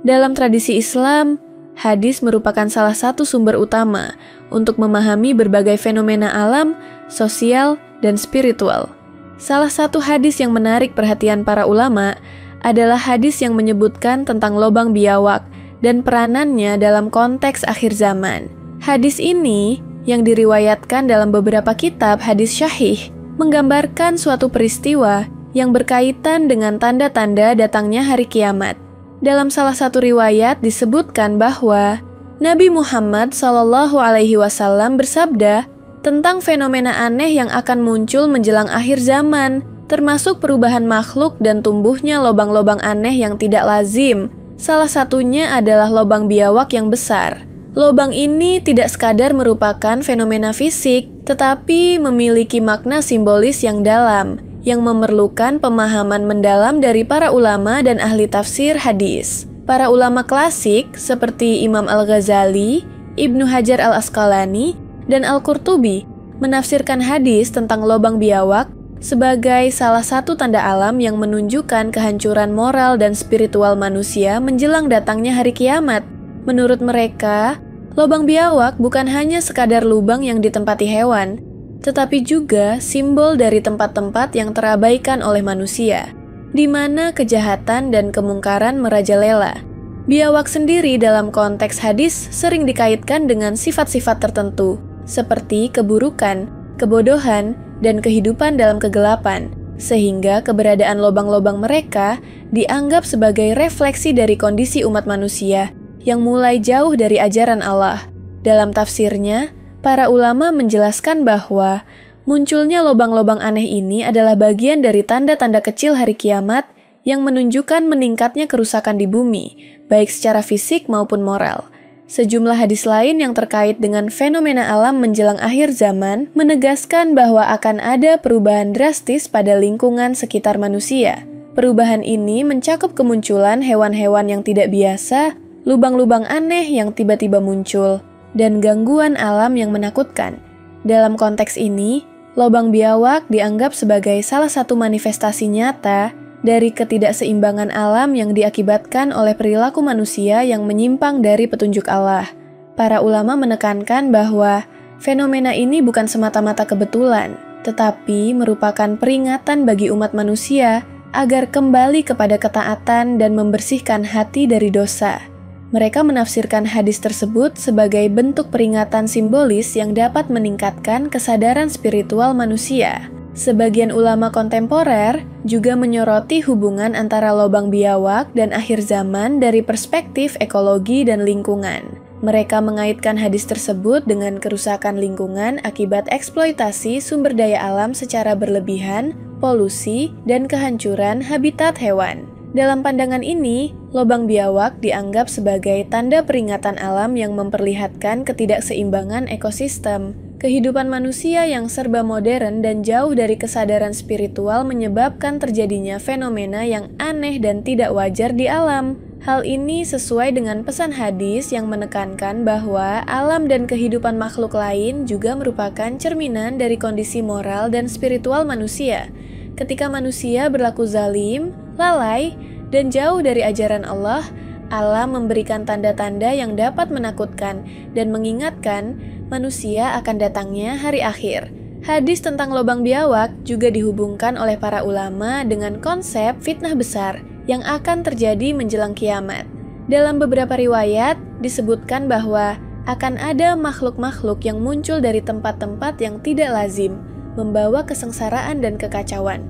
Dalam tradisi Islam, hadis merupakan salah satu sumber utama untuk memahami berbagai fenomena alam, sosial, dan spiritual. Salah satu hadis yang menarik perhatian para ulama adalah hadis yang menyebutkan tentang lobang biawak dan peranannya dalam konteks akhir zaman. Hadis ini yang diriwayatkan dalam beberapa kitab hadis syahih menggambarkan suatu peristiwa yang berkaitan dengan tanda-tanda datangnya hari kiamat. Dalam salah satu riwayat disebutkan bahwa Nabi Muhammad SAW bersabda tentang fenomena aneh yang akan muncul menjelang akhir zaman, termasuk perubahan makhluk dan tumbuhnya lobang-lobang aneh yang tidak lazim. Salah satunya adalah lobang biawak yang besar. Lobang ini tidak sekadar merupakan fenomena fisik, tetapi memiliki makna simbolis yang dalam, yang memerlukan pemahaman mendalam dari para ulama dan ahli tafsir hadis. Para ulama klasik seperti Imam Al-Ghazali, Ibnu Hajar Al-Asqalani, dan Al-Qurtubi menafsirkan hadis tentang lobang biawak sebagai salah satu tanda alam yang menunjukkan kehancuran moral dan spiritual manusia menjelang datangnya hari kiamat. Menurut mereka, lobang biawak bukan hanya sekadar lubang yang ditempati hewan, tetapi juga simbol dari tempat-tempat yang terabaikan oleh manusia, di mana kejahatan dan kemungkaran merajalela. Biawak sendiri dalam konteks hadis sering dikaitkan dengan sifat-sifat tertentu, seperti keburukan, kebodohan, dan kehidupan dalam kegelapan, sehingga keberadaan lobang-lobang mereka dianggap sebagai refleksi dari kondisi umat manusia yang mulai jauh dari ajaran Allah. Dalam tafsirnya, para ulama menjelaskan bahwa munculnya lobang-lobang aneh ini adalah bagian dari tanda-tanda kecil hari kiamat yang menunjukkan meningkatnya kerusakan di bumi, baik secara fisik maupun moral. Sejumlah hadis lain yang terkait dengan fenomena alam menjelang akhir zaman menegaskan bahwa akan ada perubahan drastis pada lingkungan sekitar manusia. Perubahan ini mencakup kemunculan hewan-hewan yang tidak biasa, lubang-lubang aneh yang tiba-tiba muncul, dan gangguan alam yang menakutkan. Dalam konteks ini, lobang biawak dianggap sebagai salah satu manifestasi nyata dari ketidakseimbangan alam yang diakibatkan oleh perilaku manusia yang menyimpang dari petunjuk Allah. Para ulama menekankan bahwa fenomena ini bukan semata-mata kebetulan, tetapi merupakan peringatan bagi umat manusia agar kembali kepada ketaatan dan membersihkan hati dari dosa. Mereka menafsirkan hadis tersebut sebagai bentuk peringatan simbolis yang dapat meningkatkan kesadaran spiritual manusia. Sebagian ulama kontemporer juga menyoroti hubungan antara lobang biawak dan akhir zaman dari perspektif ekologi dan lingkungan. Mereka mengaitkan hadis tersebut dengan kerusakan lingkungan akibat eksploitasi sumber daya alam secara berlebihan, polusi, dan kehancuran habitat hewan. Dalam pandangan ini, lobang biawak dianggap sebagai tanda peringatan alam yang memperlihatkan ketidakseimbangan ekosistem. Kehidupan manusia yang serba modern dan jauh dari kesadaran spiritual menyebabkan terjadinya fenomena yang aneh dan tidak wajar di alam. Hal ini sesuai dengan pesan hadis yang menekankan bahwa alam dan kehidupan makhluk lain juga merupakan cerminan dari kondisi moral dan spiritual manusia. Ketika manusia berlaku zalim, lalai, dan jauh dari ajaran Allah, alam memberikan tanda-tanda yang dapat menakutkan dan mengingatkan manusia akan datangnya hari akhir. Hadis tentang lobang biawak juga dihubungkan oleh para ulama dengan konsep fitnah besar yang akan terjadi menjelang kiamat. Dalam beberapa riwayat disebutkan bahwa akan ada makhluk-makhluk yang muncul dari tempat-tempat yang tidak lazim, membawa kesengsaraan dan kekacauan.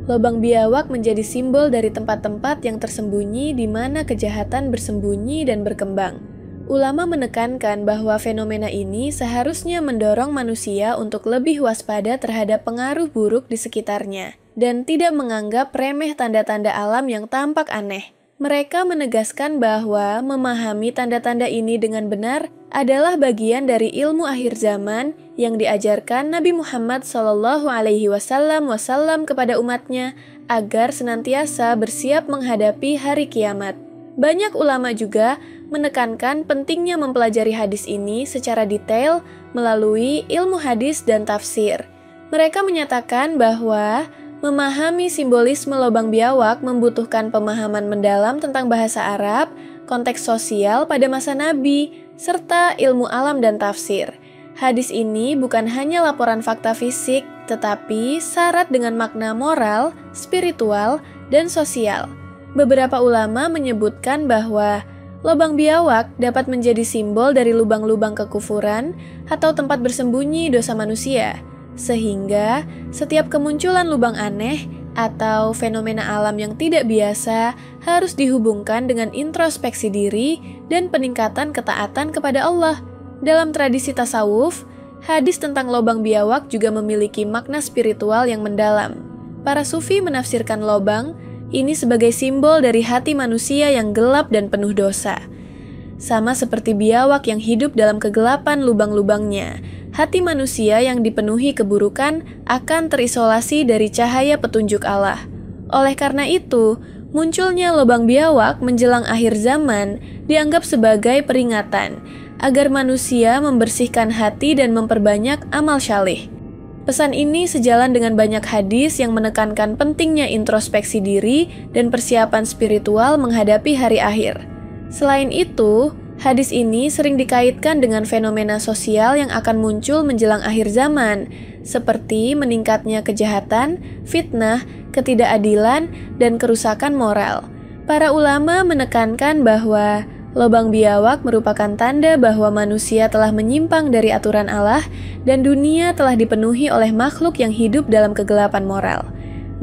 Lobang biawak menjadi simbol dari tempat-tempat yang tersembunyi di mana kejahatan bersembunyi dan berkembang. Ulama menekankan bahwa fenomena ini seharusnya mendorong manusia untuk lebih waspada terhadap pengaruh buruk di sekitarnya dan tidak menganggap remeh tanda-tanda alam yang tampak aneh. Mereka menegaskan bahwa memahami tanda-tanda ini dengan benar adalah bagian dari ilmu akhir zaman yang diajarkan Nabi Muhammad SAW kepada umatnya agar senantiasa bersiap menghadapi hari kiamat. Banyak ulama juga menekankan pentingnya mempelajari hadis ini secara detail melalui ilmu hadis dan tafsir. Mereka menyatakan bahwa memahami simbolisme lobang biawak membutuhkan pemahaman mendalam tentang bahasa Arab, konteks sosial pada masa Nabi, serta ilmu alam dan tafsir. Hadis ini bukan hanya laporan fakta fisik, tetapi syarat dengan makna moral, spiritual, dan sosial. Beberapa ulama menyebutkan bahwa lubang biawak dapat menjadi simbol dari lubang-lubang kekufuran atau tempat bersembunyi dosa manusia, sehingga setiap kemunculan lubang aneh atau fenomena alam yang tidak biasa harus dihubungkan dengan introspeksi diri dan peningkatan ketaatan kepada Allah. Dalam tradisi tasawuf, hadis tentang lubang biawak juga memiliki makna spiritual yang mendalam. Para sufi menafsirkan lubang ini sebagai simbol dari hati manusia yang gelap dan penuh dosa. Sama seperti biawak yang hidup dalam kegelapan lubang-lubangnya, hati manusia yang dipenuhi keburukan akan terisolasi dari cahaya petunjuk Allah. Oleh karena itu, munculnya lubang biawak menjelang akhir zaman dianggap sebagai peringatan agar manusia membersihkan hati dan memperbanyak amal syalih. Pesan ini sejalan dengan banyak hadis yang menekankan pentingnya introspeksi diri dan persiapan spiritual menghadapi hari akhir. Selain itu, hadis ini sering dikaitkan dengan fenomena sosial yang akan muncul menjelang akhir zaman, seperti meningkatnya kejahatan, fitnah, ketidakadilan, dan kerusakan moral. Para ulama menekankan bahwa lubang biawak merupakan tanda bahwa manusia telah menyimpang dari aturan Allah dan dunia telah dipenuhi oleh makhluk yang hidup dalam kegelapan moral.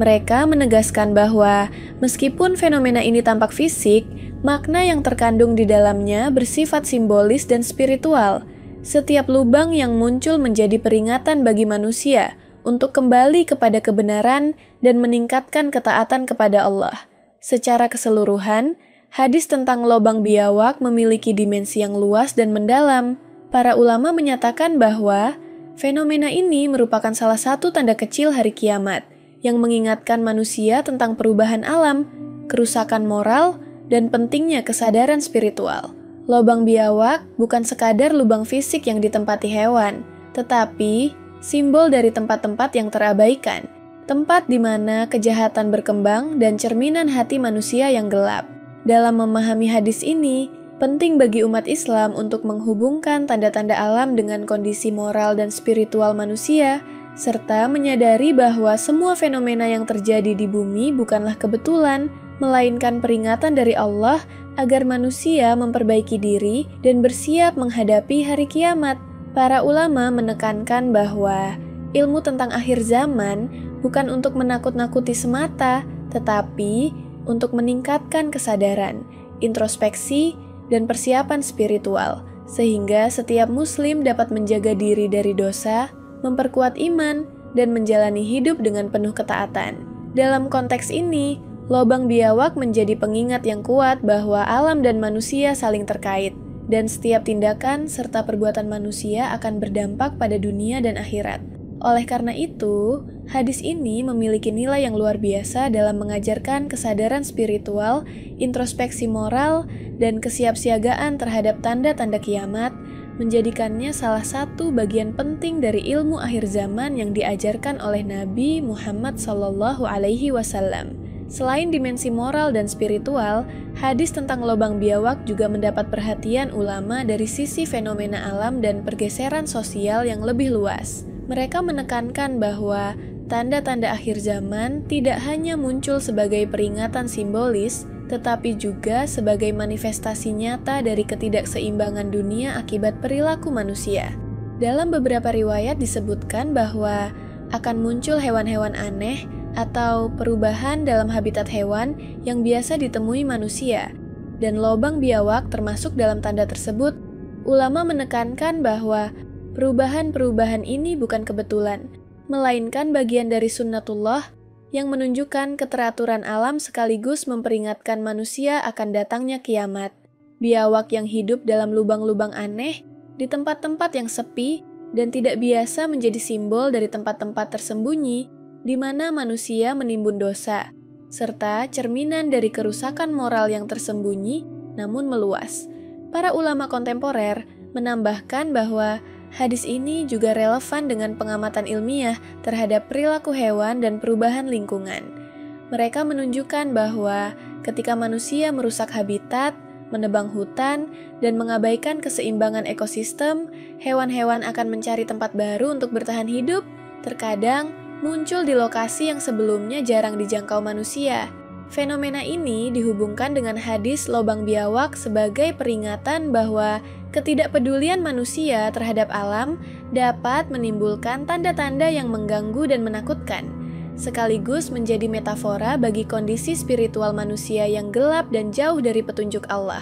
Mereka menegaskan bahwa meskipun fenomena ini tampak fisik, makna yang terkandung di dalamnya bersifat simbolis dan spiritual. Setiap lubang yang muncul menjadi peringatan bagi manusia untuk kembali kepada kebenaran dan meningkatkan ketaatan kepada Allah. Secara keseluruhan, hadis tentang lubang biawak memiliki dimensi yang luas dan mendalam. Para ulama menyatakan bahwa fenomena ini merupakan salah satu tanda kecil hari kiamat yang mengingatkan manusia tentang perubahan alam, kerusakan moral, dan pentingnya kesadaran spiritual. Lubang biawak bukan sekadar lubang fisik yang ditempati hewan, tetapi simbol dari tempat-tempat yang terabaikan, tempat di mana kejahatan berkembang dan cerminan hati manusia yang gelap. Dalam memahami hadis ini, penting bagi umat Islam untuk menghubungkan tanda-tanda alam dengan kondisi moral dan spiritual manusia, serta menyadari bahwa semua fenomena yang terjadi di bumi bukanlah kebetulan, melainkan peringatan dari Allah agar manusia memperbaiki diri dan bersiap menghadapi hari kiamat. Para ulama menekankan bahwa ilmu tentang akhir zaman bukan untuk menakut-nakuti semata, tetapi untuk meningkatkan kesadaran, introspeksi, dan persiapan spiritual, sehingga setiap muslim dapat menjaga diri dari dosa, memperkuat iman, dan menjalani hidup dengan penuh ketaatan. Dalam konteks ini, lubang biawak menjadi pengingat yang kuat bahwa alam dan manusia saling terkait, dan setiap tindakan serta perbuatan manusia akan berdampak pada dunia dan akhirat. Oleh karena itu, hadis ini memiliki nilai yang luar biasa dalam mengajarkan kesadaran spiritual, introspeksi moral, dan kesiapsiagaan terhadap tanda-tanda kiamat, menjadikannya salah satu bagian penting dari ilmu akhir zaman yang diajarkan oleh Nabi Muhammad SAW. Selain dimensi moral dan spiritual, hadis tentang lubang biawak juga mendapat perhatian ulama dari sisi fenomena alam dan pergeseran sosial yang lebih luas. Mereka menekankan bahwa tanda-tanda akhir zaman tidak hanya muncul sebagai peringatan simbolis, tetapi juga sebagai manifestasi nyata dari ketidakseimbangan dunia akibat perilaku manusia. Dalam beberapa riwayat disebutkan bahwa akan muncul hewan-hewan aneh atau perubahan dalam habitat hewan yang biasa ditemui manusia, dan lubang biawak termasuk dalam tanda tersebut. Ulama menekankan bahwa perubahan-perubahan ini bukan kebetulan, melainkan bagian dari sunnatullah yang menunjukkan keteraturan alam sekaligus memperingatkan manusia akan datangnya kiamat. Biawak yang hidup dalam lubang-lubang aneh, di tempat-tempat yang sepi dan tidak biasa menjadi simbol dari tempat-tempat tersembunyi, di mana manusia menimbun dosa, serta cerminan dari kerusakan moral yang tersembunyi namun meluas. Para ulama kontemporer menambahkan bahwa hadis ini juga relevan dengan pengamatan ilmiah terhadap perilaku hewan dan perubahan lingkungan. Mereka menunjukkan bahwa ketika manusia merusak habitat, menebang hutan, dan mengabaikan keseimbangan ekosistem, hewan-hewan akan mencari tempat baru untuk bertahan hidup, terkadang muncul di lokasi yang sebelumnya jarang dijangkau manusia. Fenomena ini dihubungkan dengan hadis lobang biawak sebagai peringatan bahwa ketidakpedulian manusia terhadap alam dapat menimbulkan tanda-tanda yang mengganggu dan menakutkan, sekaligus menjadi metafora bagi kondisi spiritual manusia yang gelap dan jauh dari petunjuk Allah.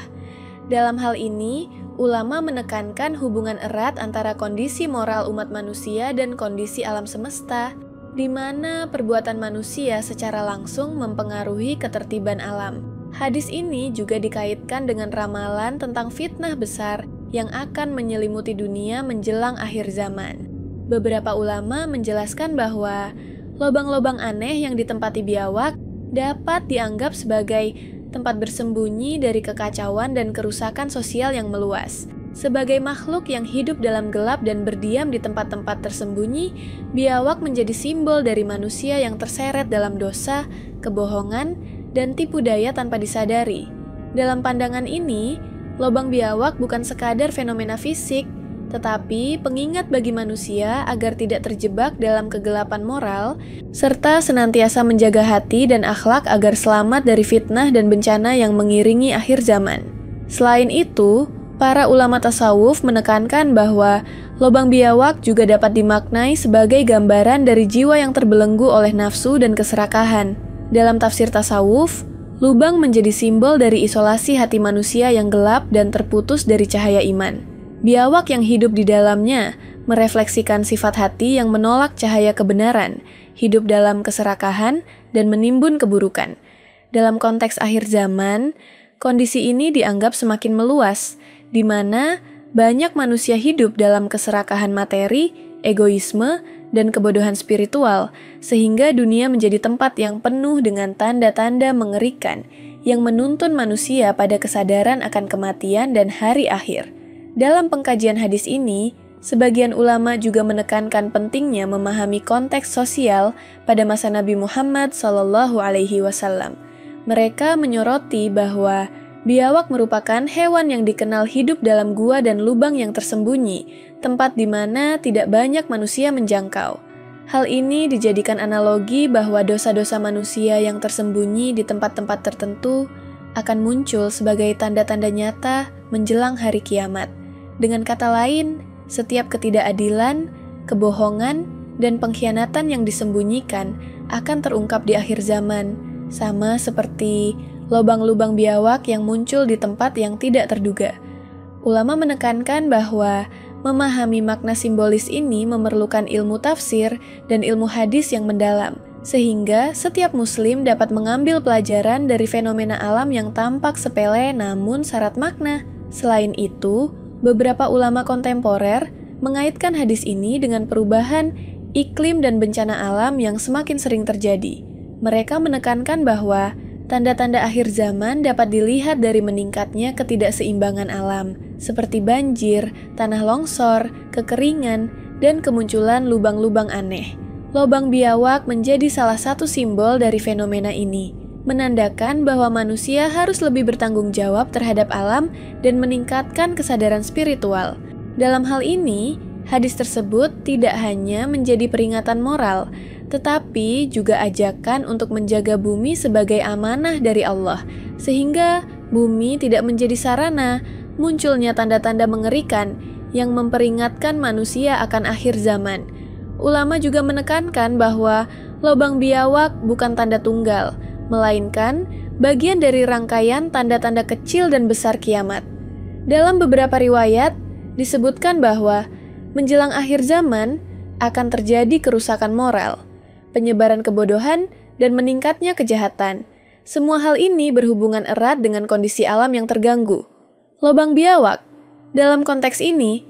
Dalam hal ini, ulama menekankan hubungan erat antara kondisi moral umat manusia dan kondisi alam semesta, di mana perbuatan manusia secara langsung mempengaruhi ketertiban alam. Hadis ini juga dikaitkan dengan ramalan tentang fitnah besar yang akan menyelimuti dunia menjelang akhir zaman. Beberapa ulama menjelaskan bahwa lobang-lobang aneh yang ditempati biawak dapat dianggap sebagai tempat bersembunyi dari kekacauan dan kerusakan sosial yang meluas. Sebagai makhluk yang hidup dalam gelap dan berdiam di tempat-tempat tersembunyi, biawak menjadi simbol dari manusia yang terseret dalam dosa, kebohongan, dan tipu daya tanpa disadari. Dalam pandangan ini, lobang biawak bukan sekadar fenomena fisik, tetapi pengingat bagi manusia agar tidak terjebak dalam kegelapan moral, serta senantiasa menjaga hati dan akhlak agar selamat dari fitnah dan bencana yang mengiringi akhir zaman. Selain itu, para ulama tasawuf menekankan bahwa lobang biawak juga dapat dimaknai sebagai gambaran dari jiwa yang terbelenggu oleh nafsu dan keserakahan. Dalam tafsir tasawuf, lubang menjadi simbol dari isolasi hati manusia yang gelap dan terputus dari cahaya iman. Biawak yang hidup di dalamnya merefleksikan sifat hati yang menolak cahaya kebenaran, hidup dalam keserakahan, dan menimbun keburukan. Dalam konteks akhir zaman, kondisi ini dianggap semakin meluas, di mana banyak manusia hidup dalam keserakahan materi, egoisme, dan kebodohan spiritual, sehingga dunia menjadi tempat yang penuh dengan tanda-tanda mengerikan yang menuntun manusia pada kesadaran akan kematian dan hari akhir. Dalam pengkajian hadis ini, sebagian ulama juga menekankan pentingnya memahami konteks sosial pada masa Nabi Muhammad SAW. Mereka menyoroti bahwa biawak merupakan hewan yang dikenal hidup dalam gua dan lubang yang tersembunyi, tempat di mana tidak banyak manusia menjangkau. Hal ini dijadikan analogi bahwa dosa-dosa manusia yang tersembunyi di tempat-tempat tertentu akan muncul sebagai tanda-tanda nyata menjelang hari kiamat. Dengan kata lain, setiap ketidakadilan, kebohongan, dan pengkhianatan yang disembunyikan akan terungkap di akhir zaman, sama seperti lubang-lubang biawak yang muncul di tempat yang tidak terduga. Ulama menekankan bahwa memahami makna simbolis ini memerlukan ilmu tafsir dan ilmu hadis yang mendalam, sehingga setiap muslim dapat mengambil pelajaran dari fenomena alam yang tampak sepele namun syarat makna. Selain itu, beberapa ulama kontemporer mengaitkan hadis ini dengan perubahan iklim dan bencana alam yang semakin sering terjadi. Mereka menekankan bahwa tanda-tanda akhir zaman dapat dilihat dari meningkatnya ketidakseimbangan alam, seperti banjir, tanah longsor, kekeringan, dan kemunculan lubang-lubang aneh. Lubang biawak menjadi salah satu simbol dari fenomena ini, menandakan bahwa manusia harus lebih bertanggung jawab terhadap alam dan meningkatkan kesadaran spiritual. Dalam hal ini, hadis tersebut tidak hanya menjadi peringatan moral, tetapi juga ajakan untuk menjaga bumi sebagai amanah dari Allah, sehingga bumi tidak menjadi sarana munculnya tanda-tanda mengerikan yang memperingatkan manusia akan akhir zaman. Ulama juga menekankan bahwa lubang biawak bukan tanda tunggal, melainkan bagian dari rangkaian tanda-tanda kecil dan besar kiamat. Dalam beberapa riwayat, disebutkan bahwa menjelang akhir zaman akan terjadi kerusakan moral, penyebaran kebodohan, dan meningkatnya kejahatan. Semua hal ini berhubungan erat dengan kondisi alam yang terganggu. Lubang biawak, dalam konteks ini,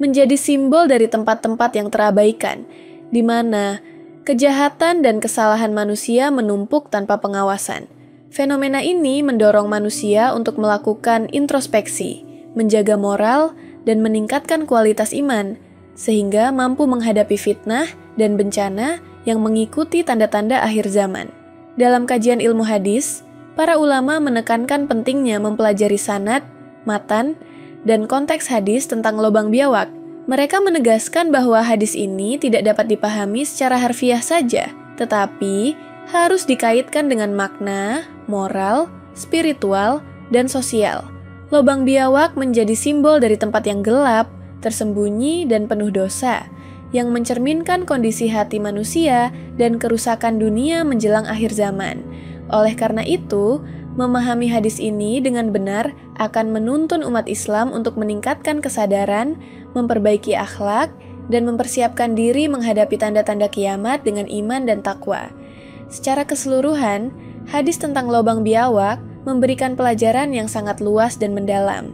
menjadi simbol dari tempat-tempat yang terabaikan, di mana kejahatan dan kesalahan manusia menumpuk tanpa pengawasan. Fenomena ini mendorong manusia untuk melakukan introspeksi, menjaga moral, dan meningkatkan kualitas iman, sehingga mampu menghadapi fitnah dan bencana yang mengikuti tanda-tanda akhir zaman. Dalam kajian ilmu hadis, Para ulama menekankan pentingnya mempelajari sanad, matan, dan konteks hadis tentang lobang biawak. Mereka menegaskan bahwa hadis ini tidak dapat dipahami secara harfiah saja, tetapi harus dikaitkan dengan makna, moral, spiritual, dan sosial. Lobang biawak menjadi simbol dari tempat yang gelap, tersembunyi, dan penuh dosa, yang mencerminkan kondisi hati manusia dan kerusakan dunia menjelang akhir zaman. Oleh karena itu, memahami hadis ini dengan benar akan menuntun umat Islam untuk meningkatkan kesadaran, memperbaiki akhlak, dan mempersiapkan diri menghadapi tanda-tanda kiamat dengan iman dan takwa. Secara keseluruhan, hadis tentang lobang biawak memberikan pelajaran yang sangat luas dan mendalam.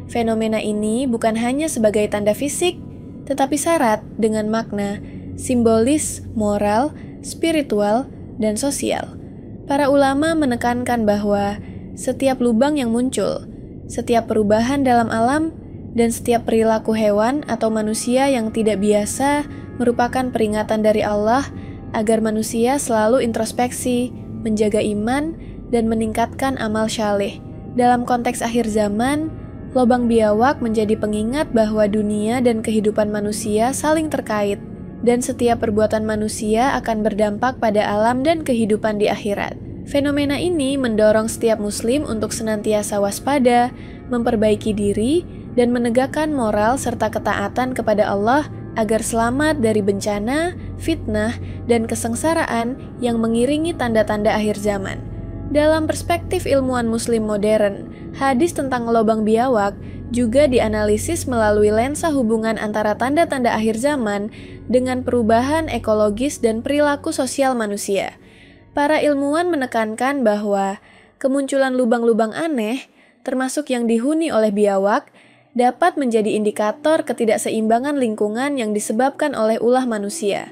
Fenomena ini bukan hanya sebagai tanda fisik, tetapi syarat dengan makna, simbolis, moral, spiritual, dan sosial. Para ulama menekankan bahwa setiap lubang yang muncul, setiap perubahan dalam alam, dan setiap perilaku hewan atau manusia yang tidak biasa merupakan peringatan dari Allah agar manusia selalu introspeksi, menjaga iman, dan meningkatkan amal syaleh. Dalam konteks akhir zaman, lobang biawak menjadi pengingat bahwa dunia dan kehidupan manusia saling terkait, dan setiap perbuatan manusia akan berdampak pada alam dan kehidupan di akhirat. Fenomena ini mendorong setiap muslim untuk senantiasa waspada, memperbaiki diri, dan menegakkan moral serta ketaatan kepada Allah agar selamat dari bencana, fitnah, dan kesengsaraan yang mengiringi tanda-tanda akhir zaman. Dalam perspektif ilmuwan muslim modern, hadis tentang lobang biawak juga dianalisis melalui lensa hubungan antara tanda-tanda akhir zaman dengan perubahan ekologis dan perilaku sosial manusia. Para ilmuwan menekankan bahwa kemunculan lubang-lubang aneh, termasuk yang dihuni oleh biawak, dapat menjadi indikator ketidakseimbangan lingkungan yang disebabkan oleh ulah manusia.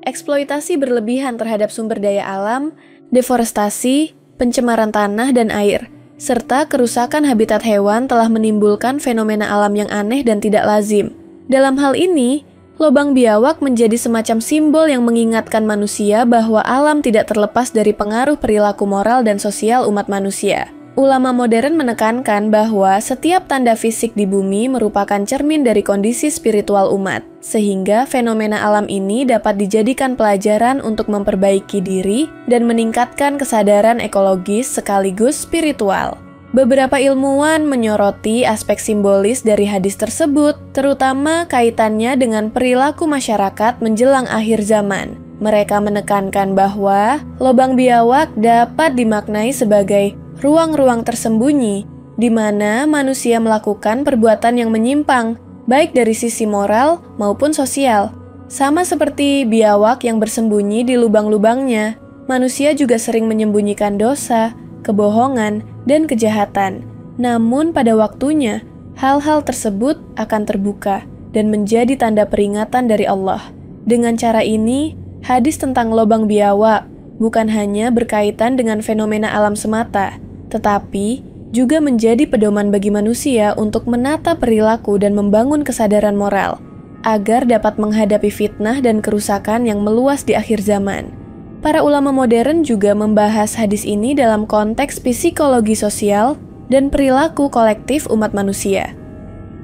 Eksploitasi berlebihan terhadap sumber daya alam, deforestasi, pencemaran tanah dan air, serta kerusakan habitat hewan telah menimbulkan fenomena alam yang aneh dan tidak lazim. Dalam hal ini, lobang biawak menjadi semacam simbol yang mengingatkan manusia bahwa alam tidak terlepas dari pengaruh perilaku moral dan sosial umat manusia. Ulama modern menekankan bahwa setiap tanda fisik di bumi merupakan cermin dari kondisi spiritual umat, sehingga fenomena alam ini dapat dijadikan pelajaran untuk memperbaiki diri dan meningkatkan kesadaran ekologis sekaligus spiritual. Beberapa ilmuwan menyoroti aspek simbolis dari hadis tersebut, terutama kaitannya dengan perilaku masyarakat menjelang akhir zaman. Mereka menekankan bahwa lobang biawak dapat dimaknai sebagai ruang-ruang tersembunyi di mana manusia melakukan perbuatan yang menyimpang, baik dari sisi moral maupun sosial. Sama seperti biawak yang bersembunyi di lubang-lubangnya, manusia juga sering menyembunyikan dosa, kebohongan, dan kejahatan. Namun pada waktunya, hal-hal tersebut akan terbuka dan menjadi tanda peringatan dari Allah. Dengan cara ini, hadis tentang lobang biawak bukan hanya berkaitan dengan fenomena alam semata, tetapi juga menjadi pedoman bagi manusia untuk menata perilaku dan membangun kesadaran moral, agar dapat menghadapi fitnah dan kerusakan yang meluas di akhir zaman. Para ulama modern juga membahas hadis ini dalam konteks psikologi sosial dan perilaku kolektif umat manusia.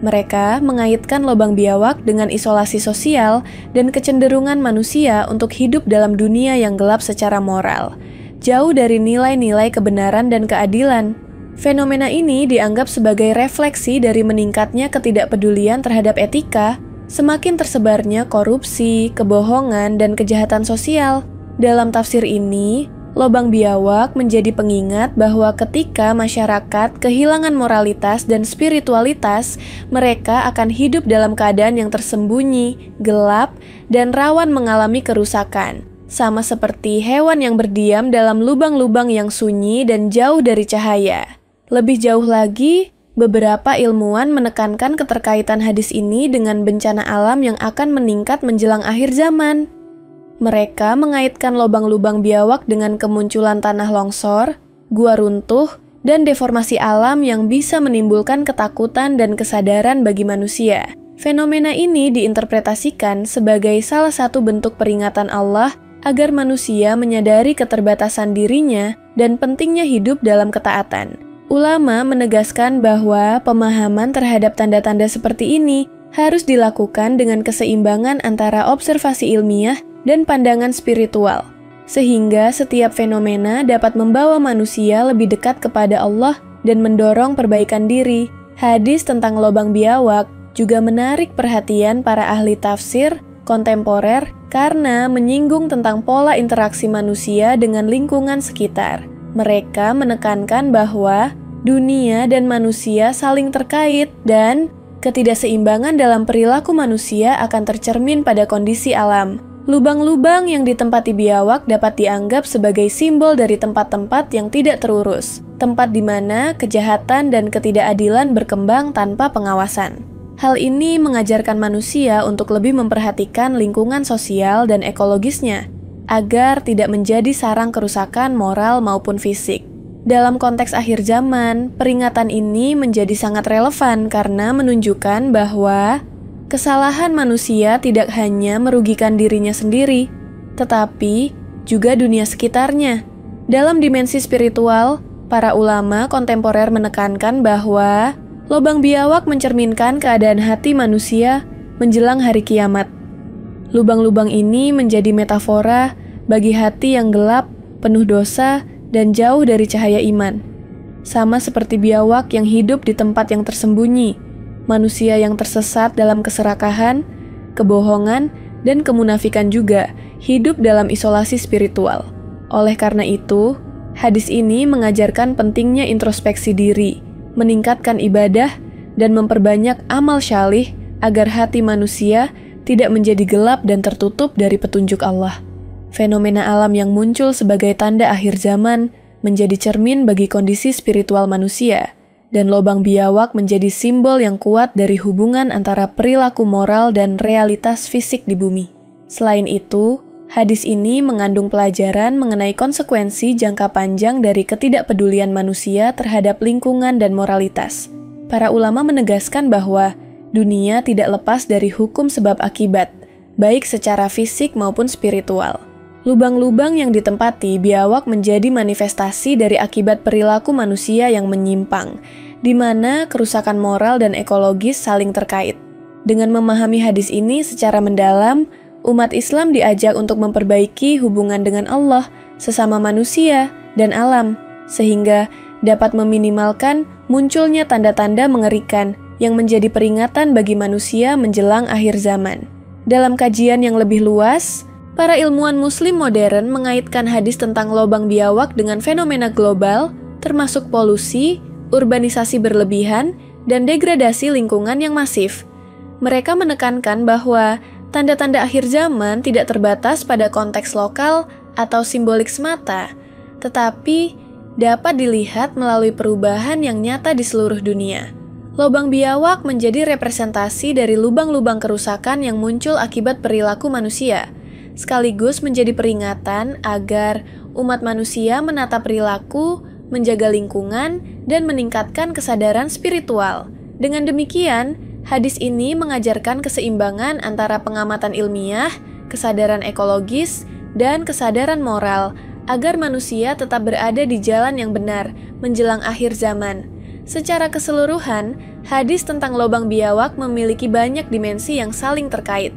Mereka mengaitkan lobang biawak dengan isolasi sosial dan kecenderungan manusia untuk hidup dalam dunia yang gelap secara moral, jauh dari nilai-nilai kebenaran dan keadilan. Fenomena ini dianggap sebagai refleksi dari meningkatnya ketidakpedulian terhadap etika, semakin tersebarnya korupsi, kebohongan, dan kejahatan sosial. Dalam tafsir ini, lobang biawak menjadi pengingat bahwa ketika masyarakat kehilangan moralitas dan spiritualitas, mereka akan hidup dalam keadaan yang tersembunyi, gelap, dan rawan mengalami kerusakan. Sama seperti hewan yang berdiam dalam lubang-lubang yang sunyi dan jauh dari cahaya. Lebih jauh lagi, beberapa ilmuwan menekankan keterkaitan hadis ini dengan bencana alam yang akan meningkat menjelang akhir zaman. Mereka mengaitkan lubang-lubang biawak dengan kemunculan tanah longsor, gua runtuh, dan deformasi alam yang bisa menimbulkan ketakutan dan kesadaran bagi manusia. Fenomena ini diinterpretasikan sebagai salah satu bentuk peringatan Allah agar manusia menyadari keterbatasan dirinya dan pentingnya hidup dalam ketaatan. Ulama menegaskan bahwa pemahaman terhadap tanda-tanda seperti ini harus dilakukan dengan keseimbangan antara observasi ilmiah dan pandangan spiritual, sehingga setiap fenomena dapat membawa manusia lebih dekat kepada Allah dan mendorong perbaikan diri. Hadis tentang lobang biawak juga menarik perhatian para ahli tafsir kontemporer karena menyinggung tentang pola interaksi manusia dengan lingkungan sekitar. Mereka menekankan bahwa dunia dan manusia saling terkait dan ketidakseimbangan dalam perilaku manusia akan tercermin pada kondisi alam. Lubang-lubang yang ditempati biawak dapat dianggap sebagai simbol dari tempat-tempat yang tidak terurus, tempat di mana kejahatan dan ketidakadilan berkembang tanpa pengawasan. Hal ini mengajarkan manusia untuk lebih memperhatikan lingkungan sosial dan ekologisnya, agar tidak menjadi sarang kerusakan moral maupun fisik. Dalam konteks akhir zaman, peringatan ini menjadi sangat relevan karena menunjukkan bahwa kesalahan manusia tidak hanya merugikan dirinya sendiri, tetapi juga dunia sekitarnya. Dalam dimensi spiritual, para ulama kontemporer menekankan bahwa lobang biawak mencerminkan keadaan hati manusia menjelang hari kiamat. Lubang-lubang ini menjadi metafora bagi hati yang gelap, penuh dosa, dan jauh dari cahaya iman. Sama seperti biawak yang hidup di tempat yang tersembunyi, manusia yang tersesat dalam keserakahan, kebohongan, dan kemunafikan juga hidup dalam isolasi spiritual. Oleh karena itu, hadis ini mengajarkan pentingnya introspeksi diri, meningkatkan ibadah, dan memperbanyak amal syalih agar hati manusia tidak menjadi gelap dan tertutup dari petunjuk Allah. Fenomena alam yang muncul sebagai tanda akhir zaman menjadi cermin bagi kondisi spiritual manusia, dan lobang biawak menjadi simbol yang kuat dari hubungan antara perilaku moral dan realitas fisik di bumi. Selain itu, hadis ini mengandung pelajaran mengenai konsekuensi jangka panjang dari ketidakpedulian manusia terhadap lingkungan dan moralitas. Para ulama menegaskan bahwa dunia tidak lepas dari hukum sebab akibat, baik secara fisik maupun spiritual. Lubang-lubang yang ditempati biawak menjadi manifestasi dari akibat perilaku manusia yang menyimpang, di mana kerusakan moral dan ekologis saling terkait. Dengan memahami hadis ini secara mendalam, umat Islam diajak untuk memperbaiki hubungan dengan Allah, sesama manusia, dan alam, sehingga dapat meminimalkan munculnya tanda-tanda mengerikan yang menjadi peringatan bagi manusia menjelang akhir zaman. Dalam kajian yang lebih luas, para ilmuwan muslim modern mengaitkan hadis tentang lobang biawak dengan fenomena global, termasuk polusi, urbanisasi berlebihan, dan degradasi lingkungan yang masif. Mereka menekankan bahwa tanda-tanda akhir zaman tidak terbatas pada konteks lokal atau simbolik semata, tetapi dapat dilihat melalui perubahan yang nyata di seluruh dunia. Lobang biawak menjadi representasi dari lubang-lubang kerusakan yang muncul akibat perilaku manusia, sekaligus menjadi peringatan agar umat manusia menata perilaku, menjaga lingkungan, dan meningkatkan kesadaran spiritual. Dengan demikian, hadis ini mengajarkan keseimbangan antara pengamatan ilmiah, kesadaran ekologis, dan kesadaran moral, agar manusia tetap berada di jalan yang benar menjelang akhir zaman. Secara keseluruhan, hadis tentang lobang biawak memiliki banyak dimensi yang saling terkait.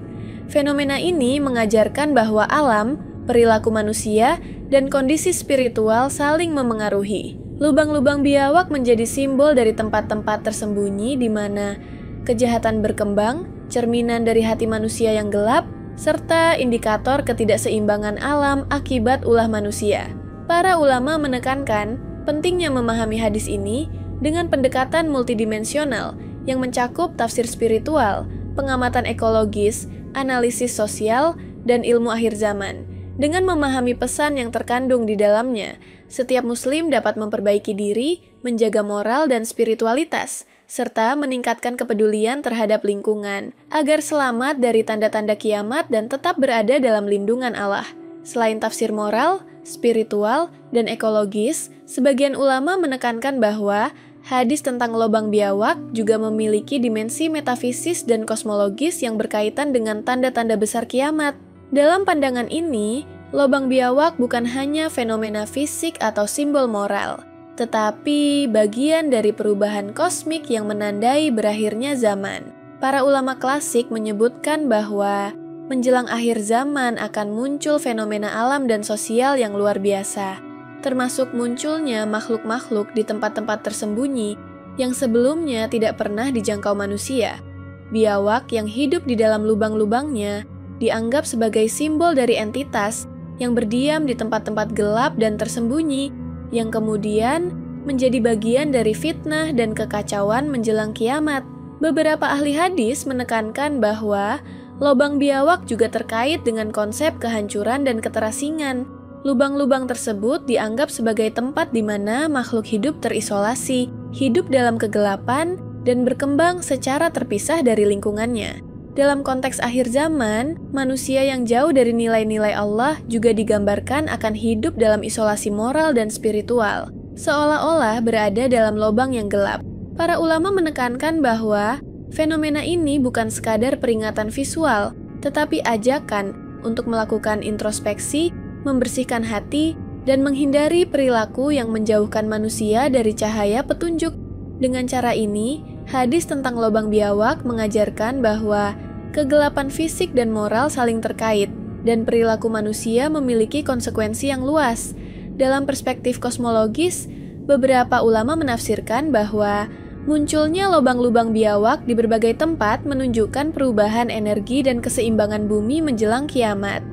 Fenomena ini mengajarkan bahwa alam, perilaku manusia, dan kondisi spiritual saling memengaruhi. Lubang-lubang biawak menjadi simbol dari tempat-tempat tersembunyi di mana kejahatan berkembang, cerminan dari hati manusia yang gelap, serta indikator ketidakseimbangan alam akibat ulah manusia. Para ulama menekankan pentingnya memahami hadis ini dengan pendekatan multidimensional yang mencakup tafsir spiritual, pengamatan ekologis, analisis sosial, dan ilmu akhir zaman. Dengan memahami pesan yang terkandung di dalamnya, setiap muslim dapat memperbaiki diri, menjaga moral dan spiritualitas, serta meningkatkan kepedulian terhadap lingkungan, agar selamat dari tanda-tanda kiamat dan tetap berada dalam lindungan Allah. Selain tafsir moral, spiritual, dan ekologis, sebagian ulama menekankan bahwa hadis tentang lobang biawak juga memiliki dimensi metafisis dan kosmologis yang berkaitan dengan tanda-tanda besar kiamat. Dalam pandangan ini, lobang biawak bukan hanya fenomena fisik atau simbol moral, tetapi bagian dari perubahan kosmik yang menandai berakhirnya zaman. Para ulama klasik menyebutkan bahwa menjelang akhir zaman akan muncul fenomena alam dan sosial yang luar biasa, termasuk munculnya makhluk-makhluk di tempat-tempat tersembunyi yang sebelumnya tidak pernah dijangkau manusia. Biawak yang hidup di dalam lubang-lubangnya dianggap sebagai simbol dari entitas yang berdiam di tempat-tempat gelap dan tersembunyi, yang kemudian menjadi bagian dari fitnah dan kekacauan menjelang kiamat. Beberapa ahli hadis menekankan bahwa lubang biawak juga terkait dengan konsep kehancuran dan keterasingan. Lubang-lubang tersebut dianggap sebagai tempat di mana makhluk hidup terisolasi, hidup dalam kegelapan, dan berkembang secara terpisah dari lingkungannya. Dalam konteks akhir zaman, manusia yang jauh dari nilai-nilai Allah juga digambarkan akan hidup dalam isolasi moral dan spiritual, seolah-olah berada dalam lubang yang gelap. Para ulama menekankan bahwa fenomena ini bukan sekadar peringatan visual, tetapi ajakan untuk melakukan introspeksi, membersihkan hati, dan menghindari perilaku yang menjauhkan manusia dari cahaya petunjuk. Dengan cara ini, hadis tentang lubang biawak mengajarkan bahwa kegelapan fisik dan moral saling terkait, dan perilaku manusia memiliki konsekuensi yang luas. Dalam perspektif kosmologis, beberapa ulama menafsirkan bahwa munculnya lubang-lubang biawak di berbagai tempat menunjukkan perubahan energi dan keseimbangan bumi menjelang kiamat.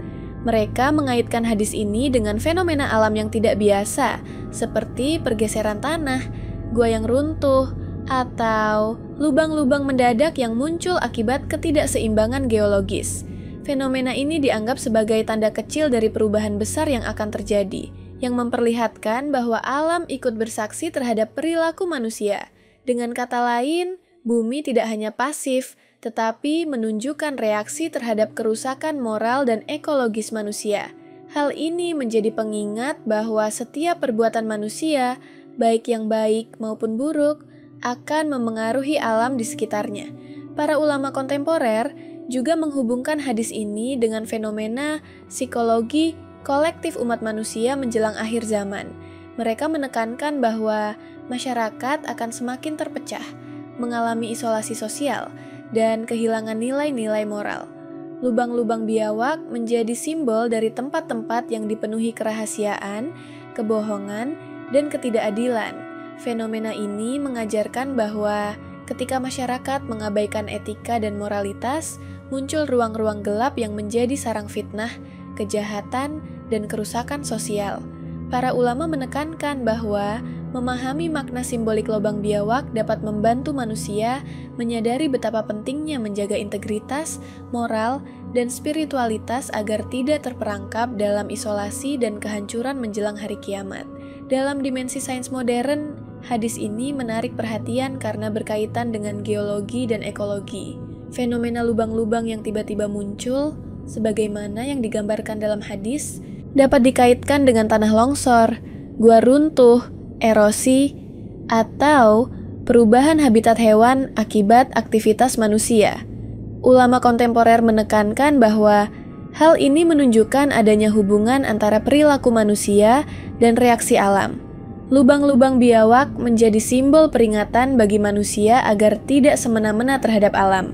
Mereka mengaitkan hadis ini dengan fenomena alam yang tidak biasa, seperti pergeseran tanah, gua yang runtuh, atau lubang-lubang mendadak yang muncul akibat ketidakseimbangan geologis. Fenomena ini dianggap sebagai tanda kecil dari perubahan besar yang akan terjadi, yang memperlihatkan bahwa alam ikut bersaksi terhadap perilaku manusia. Dengan kata lain, bumi tidak hanya pasif, tetapi menunjukkan reaksi terhadap kerusakan moral dan ekologis manusia. Hal ini menjadi pengingat bahwa setiap perbuatan manusia, baik yang baik maupun buruk, akan memengaruhi alam di sekitarnya. Para ulama kontemporer juga menghubungkan hadis ini dengan fenomena psikologi kolektif umat manusia menjelang akhir zaman. Mereka menekankan bahwa masyarakat akan semakin terpecah, mengalami isolasi sosial, dan kehilangan nilai-nilai moral. Lubang-lubang biawak menjadi simbol dari tempat-tempat yang dipenuhi kerahasiaan, kebohongan, dan ketidakadilan. Fenomena ini mengajarkan bahwa ketika masyarakat mengabaikan etika dan moralitas, muncul ruang-ruang gelap yang menjadi sarang fitnah, kejahatan, dan kerusakan sosial. Para ulama menekankan bahwa memahami makna simbolik lubang biawak dapat membantu manusia menyadari betapa pentingnya menjaga integritas, moral, dan spiritualitas agar tidak terperangkap dalam isolasi dan kehancuran menjelang hari kiamat. Dalam dimensi sains modern, hadis ini menarik perhatian karena berkaitan dengan geologi dan ekologi. Fenomena lubang-lubang yang tiba-tiba muncul, sebagaimana yang digambarkan dalam hadis, dapat dikaitkan dengan tanah longsor, gua runtuh, erosi, atau perubahan habitat hewan akibat aktivitas manusia. Ulama kontemporer menekankan bahwa hal ini menunjukkan adanya hubungan antara perilaku manusia dan reaksi alam. Lubang-lubang biawak menjadi simbol peringatan bagi manusia agar tidak semena-mena terhadap alam.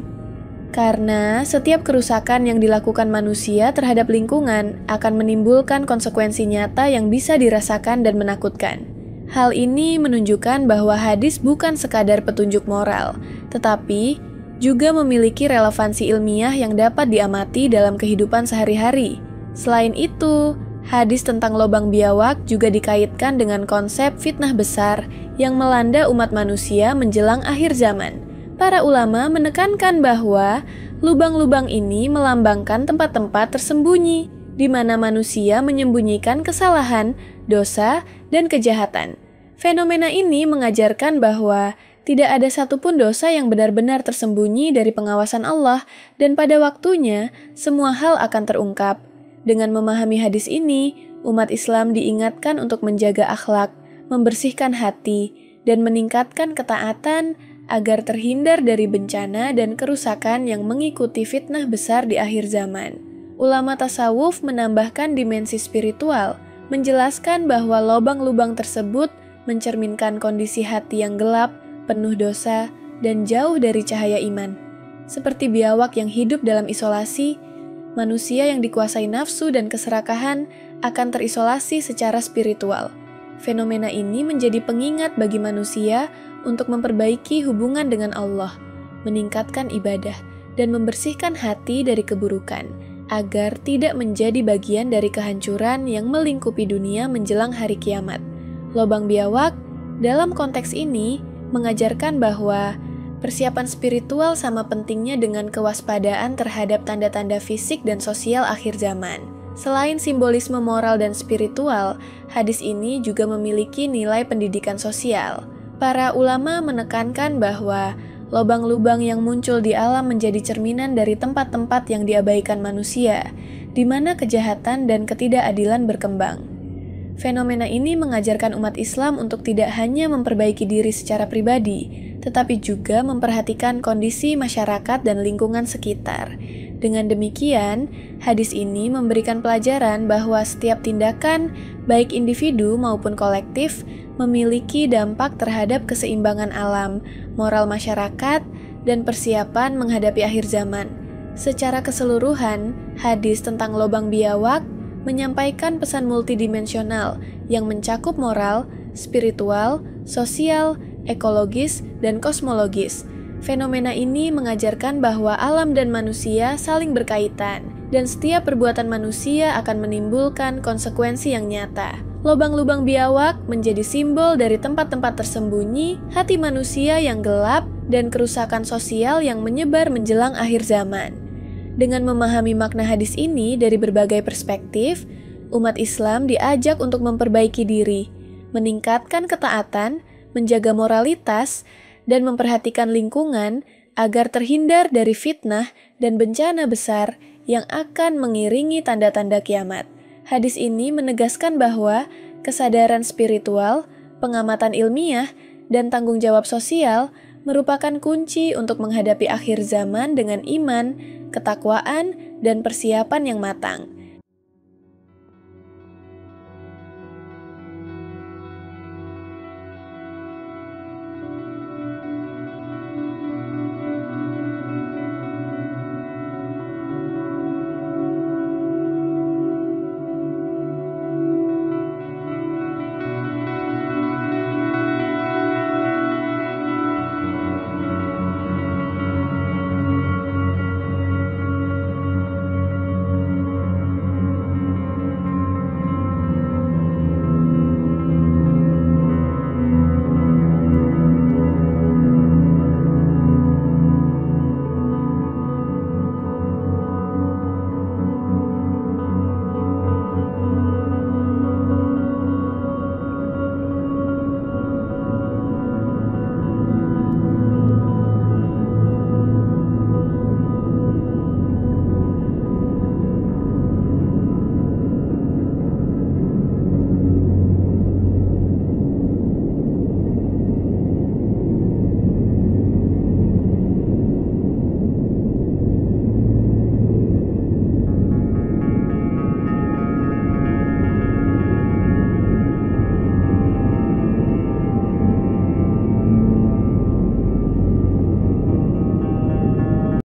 Karena setiap kerusakan yang dilakukan manusia terhadap lingkungan akan menimbulkan konsekuensi nyata yang bisa dirasakan dan menakutkan. Hal ini menunjukkan bahwa hadis bukan sekadar petunjuk moral, tetapi juga memiliki relevansi ilmiah yang dapat diamati dalam kehidupan sehari-hari. Selain itu, hadis tentang lubang biawak juga dikaitkan dengan konsep fitnah besar yang melanda umat manusia menjelang akhir zaman. Para ulama menekankan bahwa lubang-lubang ini melambangkan tempat-tempat tersembunyi, di mana manusia menyembunyikan kesalahan, dosa, dan kejahatan. Fenomena ini mengajarkan bahwa tidak ada satupun dosa yang benar-benar tersembunyi dari pengawasan Allah, dan pada waktunya semua hal akan terungkap. Dengan memahami hadis ini, umat Islam diingatkan untuk menjaga akhlak, membersihkan hati, dan meningkatkan ketaatan agar terhindar dari bencana dan kerusakan yang mengikuti fitnah besar di akhir zaman. Ulama tasawuf menambahkan dimensi spiritual, menjelaskan bahwa lubang-lubang tersebut mencerminkan kondisi hati yang gelap, penuh dosa, dan jauh dari cahaya iman. Seperti biawak yang hidup dalam isolasi, manusia yang dikuasai nafsu dan keserakahan akan terisolasi secara spiritual. Fenomena ini menjadi pengingat bagi manusia untuk memperbaiki hubungan dengan Allah, meningkatkan ibadah, dan membersihkan hati dari keburukan, agar tidak menjadi bagian dari kehancuran yang melingkupi dunia menjelang hari kiamat. Lobang biawak dalam konteks ini mengajarkan bahwa persiapan spiritual sama pentingnya dengan kewaspadaan terhadap tanda-tanda fisik dan sosial akhir zaman. Selain simbolisme moral dan spiritual, hadis ini juga memiliki nilai pendidikan sosial. Para ulama menekankan bahwa lubang-lubang yang muncul di alam menjadi cerminan dari tempat-tempat yang diabaikan manusia, di mana kejahatan dan ketidakadilan berkembang. Fenomena ini mengajarkan umat Islam untuk tidak hanya memperbaiki diri secara pribadi, tetapi juga memperhatikan kondisi masyarakat dan lingkungan sekitar. Dengan demikian, hadis ini memberikan pelajaran bahwa setiap tindakan, baik individu maupun kolektif, memiliki dampak terhadap keseimbangan alam, moral masyarakat, dan persiapan menghadapi akhir zaman. Secara keseluruhan, hadis tentang lobang biawak menyampaikan pesan multidimensional yang mencakup moral, spiritual, sosial, ekologis, dan kosmologis. Fenomena ini mengajarkan bahwa alam dan manusia saling berkaitan, dan setiap perbuatan manusia akan menimbulkan konsekuensi yang nyata. Lubang-lubang biawak menjadi simbol dari tempat-tempat tersembunyi, hati manusia yang gelap, dan kerusakan sosial yang menyebar menjelang akhir zaman. Dengan memahami makna hadis ini dari berbagai perspektif, umat Islam diajak untuk memperbaiki diri, meningkatkan ketaatan, menjaga moralitas, dan memperhatikan lingkungan agar terhindar dari fitnah dan bencana besar yang akan mengiringi tanda-tanda kiamat. Hadis ini menegaskan bahwa kesadaran spiritual, pengamatan ilmiah, dan tanggung jawab sosial merupakan kunci untuk menghadapi akhir zaman dengan iman, ketakwaan, dan persiapan yang matang.